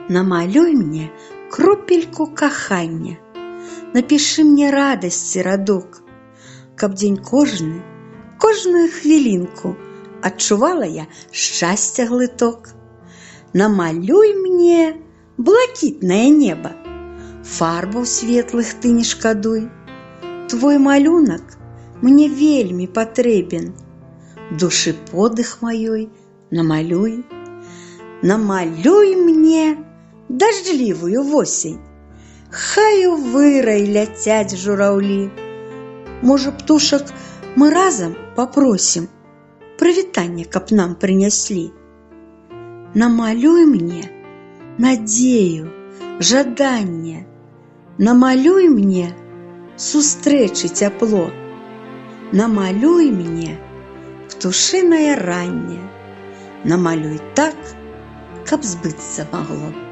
Намалюй мне кропельку кахання, напішы мне радасці радок, каб дзень кожны, кожную хвілінку адчувала я шчасця глыток. Намалюй мне блакітнае неба, фарбаў светлых ты не шкадуй. Твой малюнак мне вельмі патрэбен, душы подых маёй намалюй. Намалюй мне дажджлівую восень, хай у вырай ляцяць жураўлі. Можа, птушак мы разам папросім, прывітанне каб нам прыняслі. Намалюй мне надзею, жаданне, намалюй мне сустрэчы цяпло, намалюй мне птушынае ранне, намалюй так, каб збыцца магло.